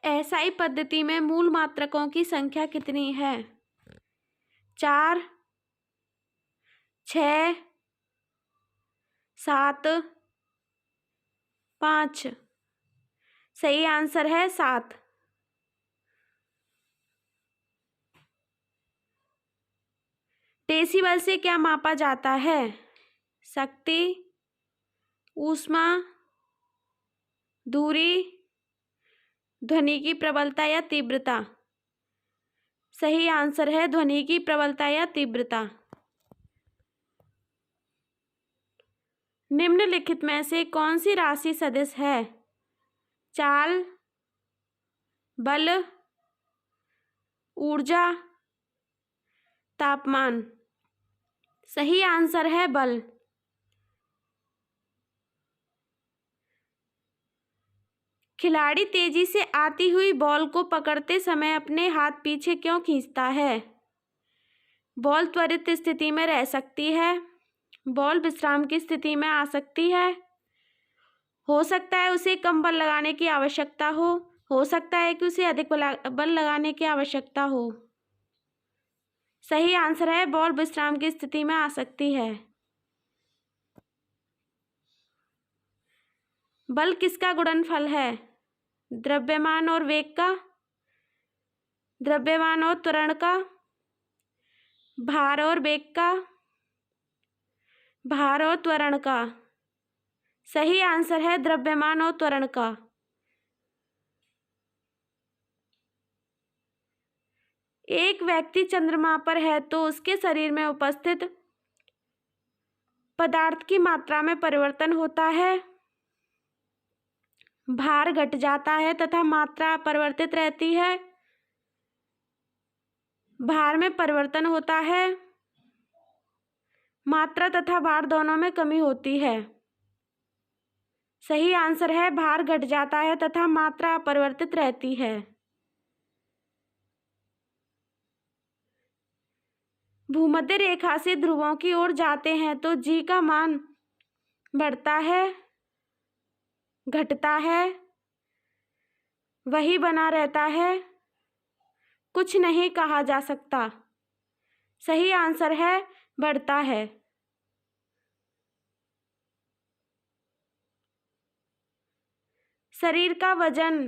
SI पद्धति में मूल मात्रकों की संख्या कितनी है? 4, 6, 7, 5। सही आंसर है 7। डेसिबल से क्या मापा जाता है? शक्ति, ऊष्मा, दूरी, ध्वनि की प्रबलता या तीव्रता। सही आंसर है ध्वनि की प्रबलता या तीव्रता। निम्नलिखित में से कौन सी राशि सदिश है? चाल, बल, ऊर्जा, तापमान। सही आंसर है बल। खिलाड़ी तेजी से आती हुई बॉल को पकड़ते समय अपने हाथ पीछे क्यों खींचता है? बॉल त्वरित स्थिति में रह सकती है, बॉल विश्राम की स्थिति में आ सकती है, हो सकता है उसे कम बल लगाने की आवश्यकता हो सकता है कि उसे अधिक बल लगाने की आवश्यकता हो। सही आंसर है बॉल विश्राम की स्थिति में आ सकती है। बल किसका गुणनफल है? द्रव्यमान और वेग का, द्रव्यमान और त्वरण का, भार और वेग का, भार और त्वरण का। सही आंसर है द्रव्यमान और त्वरण का। एक व्यक्ति चंद्रमा पर है तो उसके शरीर में उपस्थित पदार्थ की मात्रा में परिवर्तन होता है, भार घट जाता है तथा मात्रा परिवर्तित रहती है, भार में परिवर्तन होता है, मात्रा तथा भार दोनों में कमी होती है। सही आंसर है भार घट जाता है तथा मात्रा अपरिवर्तित रहती है। भूमध्य रेखा से ध्रुवों की ओर जाते हैं तो जी का मान बढ़ता है, घटता है, वही बना रहता है, कुछ नहीं कहा जा सकता। सही आंसर है बढ़ता है। शरीर का वजन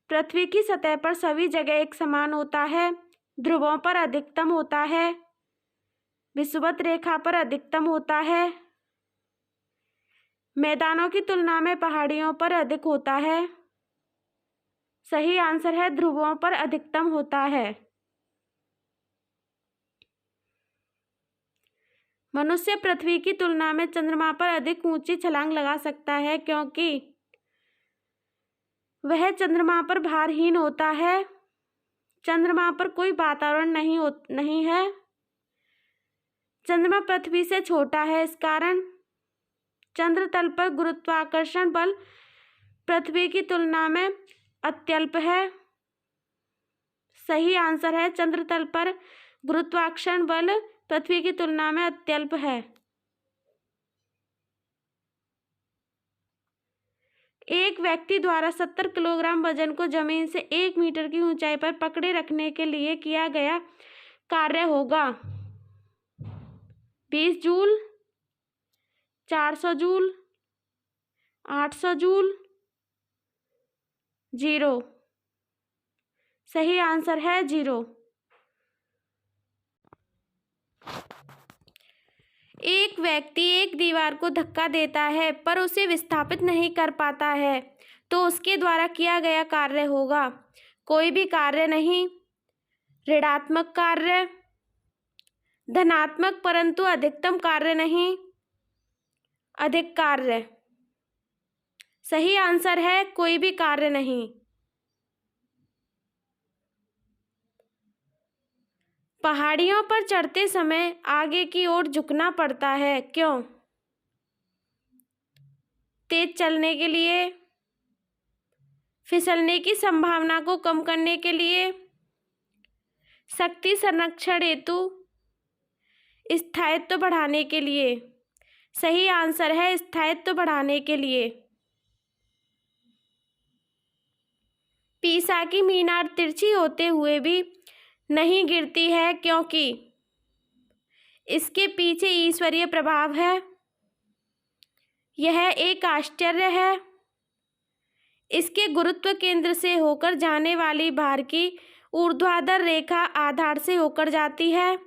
पृथ्वी की सतह पर सभी जगह एक समान होता है, ध्रुवों पर अधिकतम होता है, विषुवत रेखा पर अधिकतम होता है, मैदानों की तुलना में पहाड़ियों पर अधिक होता है। सही आंसर है ध्रुवों पर अधिकतम होता है। मनुष्य पृथ्वी की तुलना में चंद्रमा पर अधिक ऊंची छलांग लगा सकता है क्योंकि वह चंद्रमा पर भारहीन होता है, चंद्रमा पर कोई वातावरण नहीं है, चंद्रमा पृथ्वी से छोटा है, इस कारण चंद्र तल पर गुरुत्वाकर्षण बल पृथ्वी की तुलना में अत्यल्प है। सही आंसर है चंद्र तल पर गुरुत्वाकर्षण बल पृथ्वी की तुलना में अत्यल्प है। एक व्यक्ति द्वारा 70 किलोग्राम वजन को जमीन से 1 मीटर की ऊंचाई पर पकड़े रखने के लिए किया गया कार्य होगा 20 जूल, 400 जूल, 800 जूल, 0। सही आंसर है 0। एक व्यक्ति एक दीवार को धक्का देता है पर उसे विस्थापित नहीं कर पाता है तो उसके द्वारा किया गया कार्य होगा कोई भी कार्य नहीं, ऋणात्मक कार्य, धनात्मक परंतु अधिकतम कार्य नहीं, अधिक कार्य। सही आंसर है कोई भी कार्य नहीं। पहाड़ियों पर चढ़ते समय आगे की ओर झुकना पड़ता है, क्यों? तेज चलने के लिए, फिसलने की संभावना को कम करने के लिए, शक्ति संरक्षण हेतु, स्थायित्व बढ़ाने के लिए। सही आंसर है स्थायित्व बढ़ाने के लिए। पीसा की मीनार तिरछी होते हुए भी नहीं गिरती है क्योंकि इसके पीछे ईश्वरीय प्रभाव है। यह एक आश्चर्य है। इसके गुरुत्व केंद्र से होकर जाने वाली भार की ऊर्ध्वाधर रेखा आधार से होकर जाती है।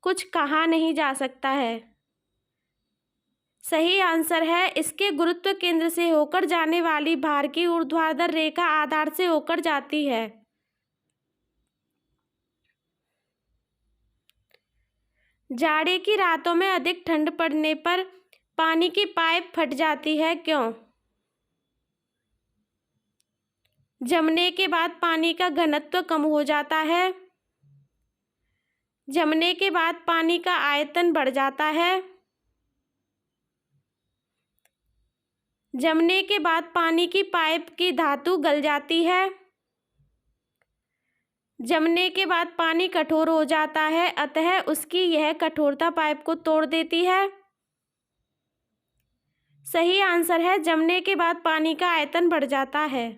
कुछ कहा नहीं जा सकता है। सही आंसर है, इसके गुरुत्व केंद्र से होकर जाने वाली भार की ऊर्ध्वाधर रेखा आधार से होकर जाती है। जाड़े की रातों में अधिक ठंड पड़ने पर पानी की पाइप फट जाती है, क्यों? जमने के बाद पानी का घनत्व कम हो जाता है। जमने के बाद पानी का आयतन बढ़ जाता है। जमने के बाद पानी की पाइप की धातु गल जाती है। जमने के बाद पानी कठोर हो जाता है, अतः उसकी यह कठोरता पाइप को तोड़ देती है। सही आंसर है, जमने के बाद पानी का आयतन बढ़ जाता है।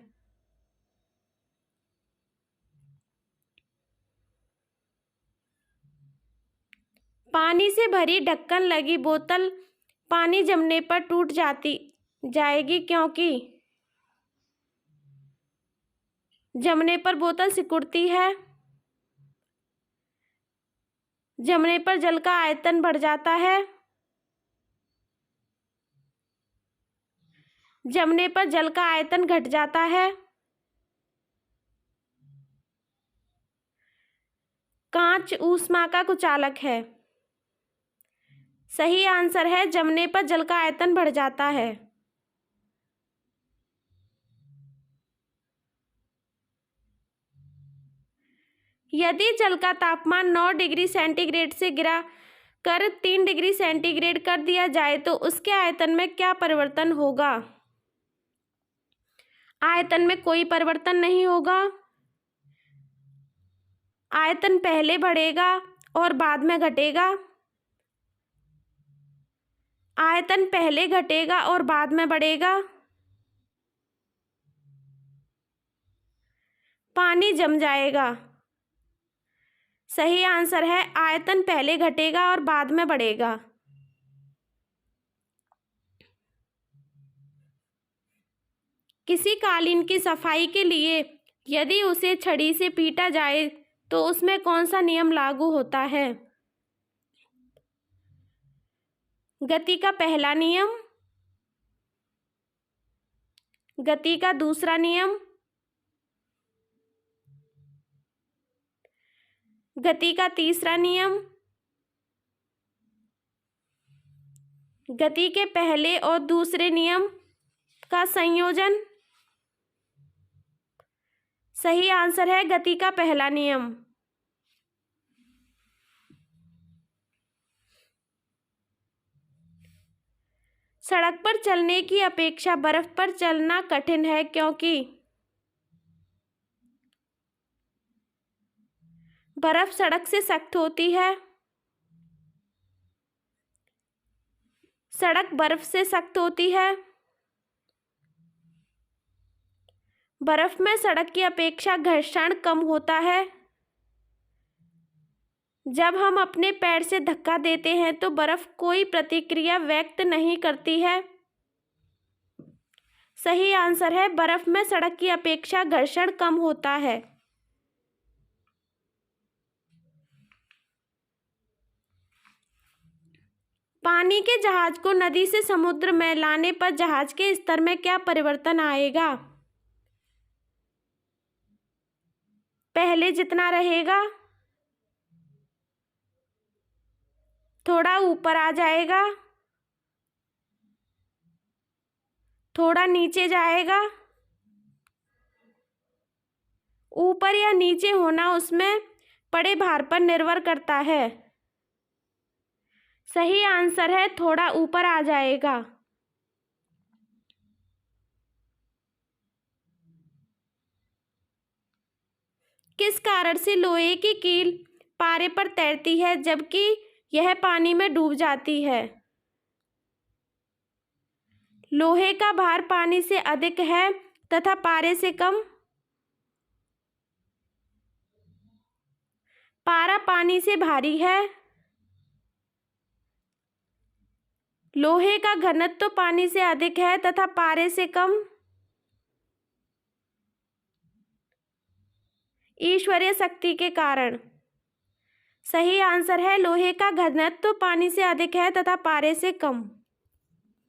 पानी से भरी ढक्कन लगी बोतल पानी जमने पर टूट जाएगी क्योंकि जमने पर बोतल सिकुड़ती है। जमने पर जल का आयतन बढ़ जाता है। जमने पर जल का आयतन घट जाता है। कांच ऊष्मा का कुचालक है। सही आंसर है, जमने पर जल का आयतन बढ़ जाता है। यदि जल का तापमान 9 डिग्री सेंटीग्रेड से गिरा कर 3 डिग्री सेंटीग्रेड कर दिया जाए तो उसके आयतन में क्या परिवर्तन होगा? आयतन में कोई परिवर्तन नहीं होगा। आयतन पहले बढ़ेगा और बाद में घटेगा। आयतन पहले घटेगा और बाद में बढ़ेगा। पानी जम जाएगा। सही आंसर है, आयतन पहले घटेगा और बाद में बढ़ेगा। किसी कालीन की सफाई के लिए यदि उसे छड़ी से पीटा जाए तो उसमें कौन सा नियम लागू होता है? गति का पहला नियम, गति का दूसरा नियम, गति का तीसरा नियम, गति के पहले और दूसरे नियम का संयोजन। सही आंसर है, गति का पहला नियम। सड़क पर चलने की अपेक्षा बर्फ पर चलना कठिन है क्योंकि बर्फ सड़क से सख्त होती है। सड़क बर्फ से सख्त होती है। बर्फ में सड़क की अपेक्षा घर्षण कम होता है। जब हम अपने पैर से धक्का देते हैं तो बर्फ कोई प्रतिक्रिया व्यक्त नहीं करती है। सही आंसर है, बर्फ में सड़क की अपेक्षा घर्षण कम होता है। पानी के जहाज को नदी से समुद्र में लाने पर जहाज के स्तर में क्या परिवर्तन आएगा? पहले जितना रहेगा, थोड़ा ऊपर आ जाएगा, थोड़ा नीचे जाएगा। ऊपर या नीचे होना उसमें पड़े भार पर निर्भर करता है। सही आंसर है, थोड़ा ऊपर आ जाएगा। किस कारण से लोहे की कील पारे पर तैरती है जबकि यह पानी में डूब जाती है? लोहे का भार पानी से अधिक है तथा पारे से कम। पारा पानी से भारी है। लोहे का घनत्व तो पानी से अधिक है तथा पारे से कम। ईश्वरीय शक्ति के कारण। सही आंसर है लोहे का घनत्व तो पानी से अधिक है तथा पारे से कम।